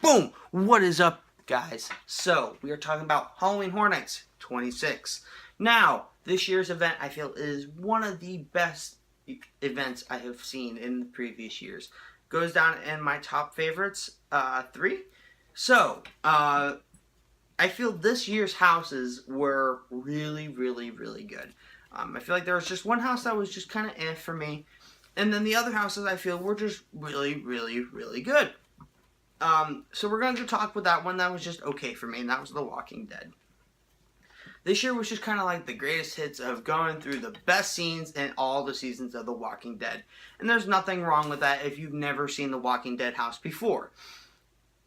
Boom! What is up, guys? So, we are talking about Halloween Horror Nights 26. Now, this year's event, I feel, is one of the best events I have seen in the previous years. Goes down in my top favorites, 3. So, I feel this year's houses were really, really, really good. I feel like there was just one house that was just kind of for me. And then the other houses, I feel, were just really, really, really good. So we're going to talk with that one that was just okay for me, and that was The Walking Dead. This year was just kind of like the greatest hits of going through the best scenes in all the seasons of The Walking Dead. And there's nothing wrong with that if you've never seen The Walking Dead house before.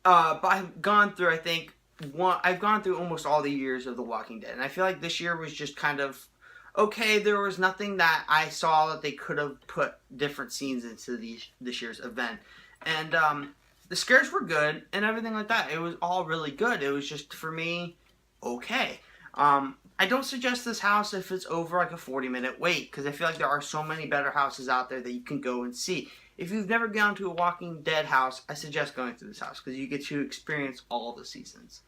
But I've gone through, I've gone through almost all the years of The Walking Dead. And I feel like this year was just kind of okay. There was nothing that I saw that they could have put different scenes into this year's event. And, the scares were good and everything like that. It was all really good. It was just, for me, okay. I don't suggest this house if it's over like a 40-minute wait, because I feel like there are so many better houses out there that you can go and see. If you've never gone to a Walking Dead house, I suggest going to this house, because you get to experience all the seasons.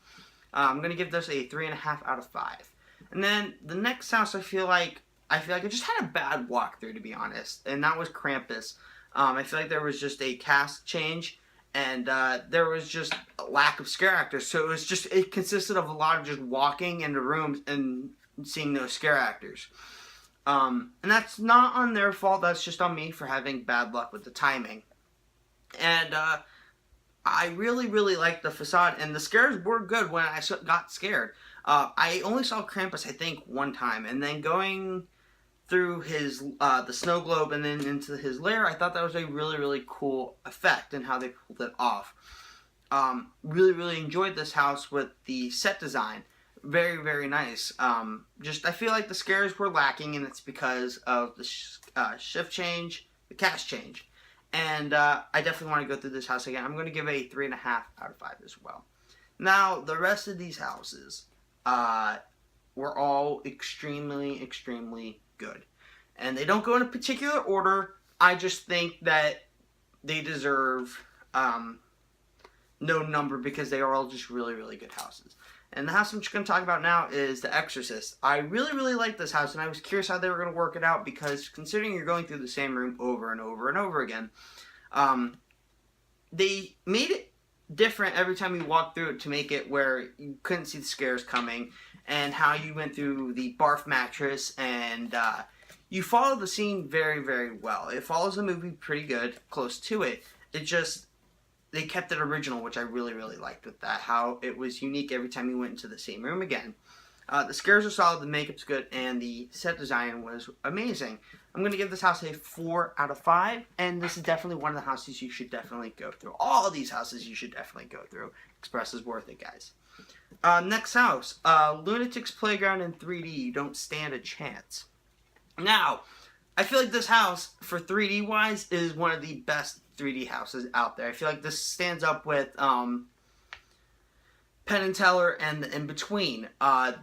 I'm going to give this a 3.5 out of 5. And then the next house, I feel like it just had a bad walkthrough, to be honest, and that was Krampus. I feel like there was just a cast change. And there was just a lack of scare actors. So it consisted of a lot of just walking into rooms and seeing those scare actors. And that's not on their fault. That's just on me for having bad luck with the timing. And I really, really liked the facade. And the scares were good when I got scared. I only saw Krampus, I think, one time. And then going through his the snow globe and then into his lair, I thought that was a really, really cool effect and how they pulled it off. Really, really enjoyed this house with the set design. Very, very nice. I feel like the scares were lacking, and it's because of the shift change, the cast change. And I definitely want to go through this house again. I'm going to give it a 3.5 out of 5 as well. Now, the rest of these houses were all extremely, extremely good. And they don't go in a particular order. I just think that they deserve no number because they are all just really, really good houses. And the house I'm just going to talk about now is The Exorcist. I really, really like this house, and I was curious how they were going to work it out, because considering you're going through the same room over and over and over again, they made it different every time you walked through it to make it where you couldn't see the scares coming, and how you went through the barf mattress, and you follow the scene very, very well. It follows the movie pretty good, close to it. They kept it original, which I really, really liked with that. How it was unique every time you went into the same room again. The scares are solid, the makeup's good, and the set design was amazing. I'm going to give this house a 4 out of 5, and this is definitely one of the houses you should definitely go through. All of these houses you should definitely go through. Express is worth it, guys. Next house, Lunatic's Playground in 3D. You don't stand a chance. Now, I feel like this house, for 3D wise, is one of the best 3D houses out there. I feel like this stands up with Penn and Teller and the In Between.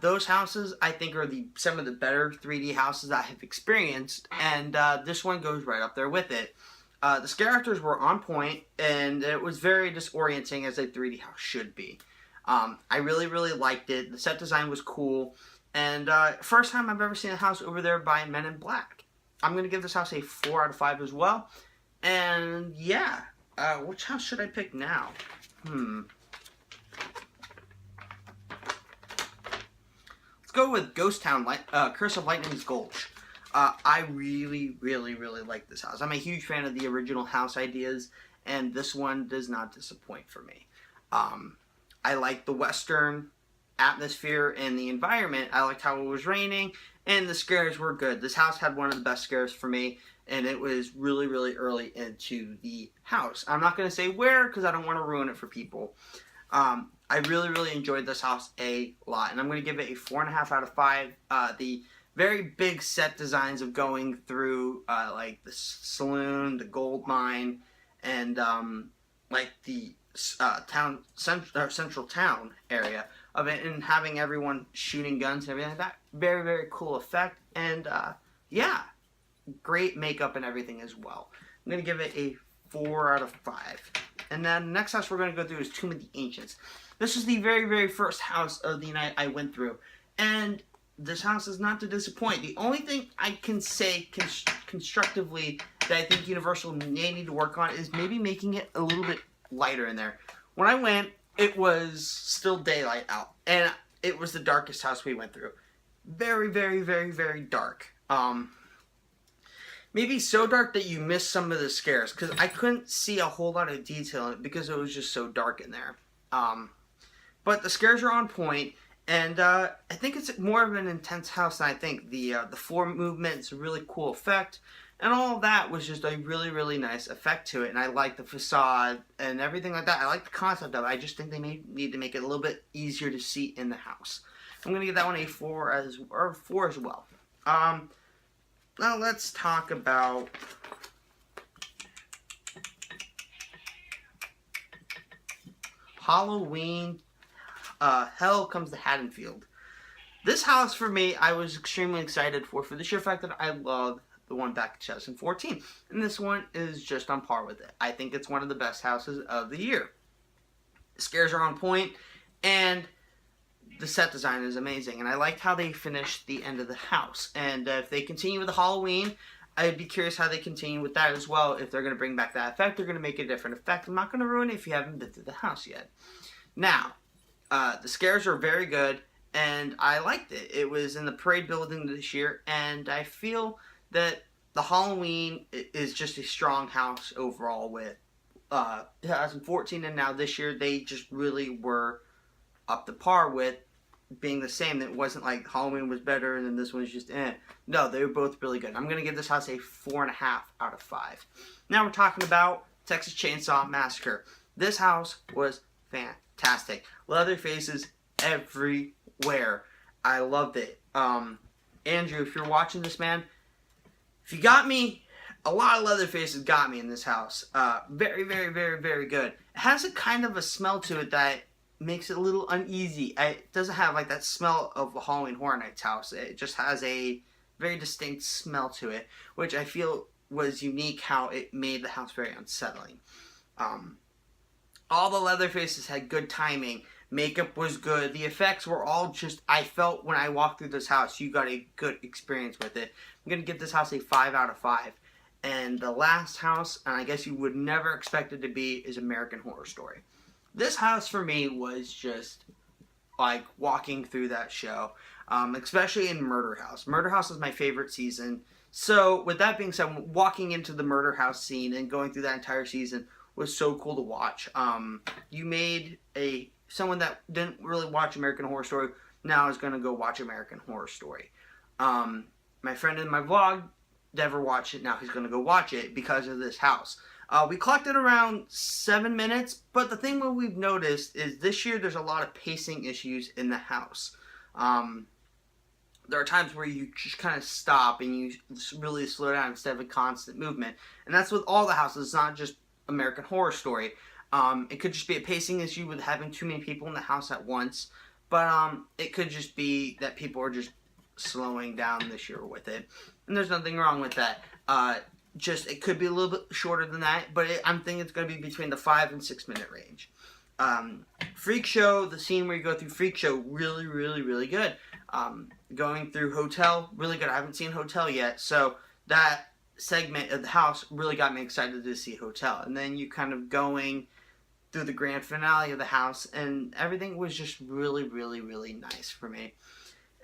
Those houses, I think, are some of the better 3D houses I have experienced, and this one goes right up there with it. The scare actors were on point, and it was very disorienting, as a 3D house should be. I really, really liked it. The set design was cool. And first time I've ever seen a house over there by Men in Black. I'm going to give this house a 4 out of 5 as well. And yeah, which house should I pick now? Let's go with Ghost Town, Curse of Lightning's Gulch. I really, really, really like this house. I'm a huge fan of the original house ideas, and this one does not disappoint for me. I like the Western atmosphere and the environment. I liked how it was raining, and the scares were good. This house had one of the best scares for me, and it was really, really early into the house. I'm not going to say where, because I don't want to ruin it for people. I really, really enjoyed this house a lot, and I'm going to give it a 4.5 out of 5. The very big set designs of going through like the saloon, the gold mine, and like the central town area of it, and having everyone shooting guns and everything like that. Very, very cool effect, and yeah, great makeup and everything as well. I'm going to give it a 4 out of 5. And then the next house we're going to go through is Tomb of the Ancients. This is the very, very first house of the night I went through. And this house is not to disappoint. The only thing I can say constructively that I think Universal may need to work on is maybe making it a little bit lighter in there. When I went, it was still daylight out. And it was the darkest house we went through. Very, very, very, very dark. Maybe so dark that you missed some of the scares, because I couldn't see a whole lot of detail in it because it was just so dark in there. But the scares are on point, and I think it's more of an intense house than I think. The floor movement is a really cool effect, and all of that was just a really, really nice effect to it. And I like the facade and everything like that. I like the concept of it. I just think they may need to make it a little bit easier to see in the house. I'm gonna give that one a 4 as well. Now let's talk about Halloween. Hell Comes to Haddonfield. This house for me, I was extremely excited for the sheer fact that I love the one back in 2014, and this one is just on par with it. I think it's one of the best houses of the year. The scares are on point, and the set design is amazing, and I liked how they finished the end of the house. And if they continue with the Halloween, I'd be curious how they continue with that as well. If they're going to bring back that effect, they're going to make a different effect. I'm not going to ruin it if you haven't been through the house yet. Now, the scares are very good, and I liked it. It was in the Parade building this year, and I feel that the Halloween is just a strong house overall with 2014, and now this year they just really were up to par with being the same. It wasn't like Halloween was better and then this one's just No, they were both really good. I'm going to give this house a 4.5 out of 5. Now we're talking about Texas Chainsaw Massacre. This house was fantastic. Leather faces everywhere. I loved it. Andrew, if you're watching this, man, if you got me, a lot of leather faces got me in this house. Very, very, very, very good. It has a kind of a smell to it that makes it a little uneasy. It doesn't have like that smell of a Halloween Horror Nights house. It just has a very distinct smell to it, which I feel was unique how it made the house very unsettling. All the leather faces had good timing. Makeup was good. The effects were all just, I felt when I walked through this house, you got a good experience with it. I'm going to give this house a 5 out of 5. And the last house, and I guess you would never expect it to be, is American Horror Story. This house for me was just like walking through that show, especially in Murder House. Murder House is my favorite season. So with that being said, walking into the Murder House scene and going through that entire season was so cool to watch. You made someone that didn't really watch American Horror Story now is going to go watch American Horror Story. My friend in my vlog never watched it. Now he's going to go watch it because of this house. We collected around 7 minutes, but the thing what we've noticed is this year there's a lot of pacing issues in the house. There are times where you just kind of stop and you really slow down instead of a constant movement. And that's with all the houses, it's not just American Horror Story. It could just be a pacing issue with having too many people in the house at once, but it could just be that people are just slowing down this year with it. And there's nothing wrong with that. It could be a little bit shorter than that, but I'm thinking it's going to be between the 5 and 6 minute range. Freak Show, the scene where you go through Freak Show, really, really, really good. Going through Hotel, really good. I haven't seen Hotel yet, so that segment of the house really got me excited to see Hotel. And then you kind of going through the grand finale of the house, and everything was just really, really, really nice for me.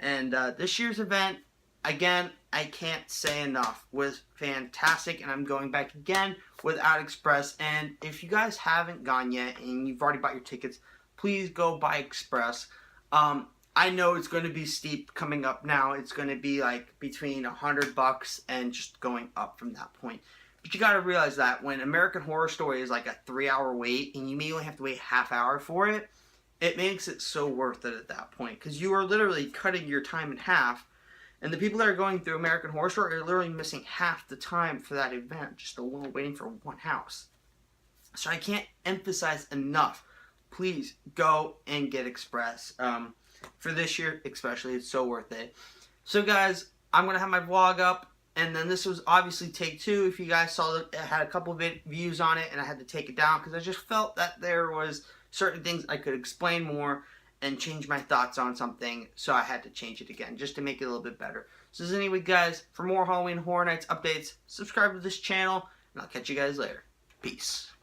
And this year's event, again, I can't say enough, was fantastic, and I'm going back again without Express. And if you guys haven't gone yet and you've already bought your tickets, please go buy Express. I know it's going to be steep coming up now. It's going to be like between $100 and just going up from that point. But you got to realize that when American Horror Story is like a 3-hour wait and you may only have to wait half hour for it, it makes it so worth it at that point. Because you are literally cutting your time in half. And the people that are going through American Horror Story are literally missing half the time for that event, just alone waiting for one house. So I can't emphasize enough. Please go and get Express. For this year especially, it's so worth it. So guys, I'm going to have my vlog up And then this was obviously take 2. If you guys saw that, it had a couple of views on it, and I had to take it down because I just felt that there was certain things I could explain more and change my thoughts on something, so I had to change it again just to make it a little bit better. So anyway, guys, for more Halloween Horror Nights updates, subscribe to this channel, and I'll catch you guys later. Peace.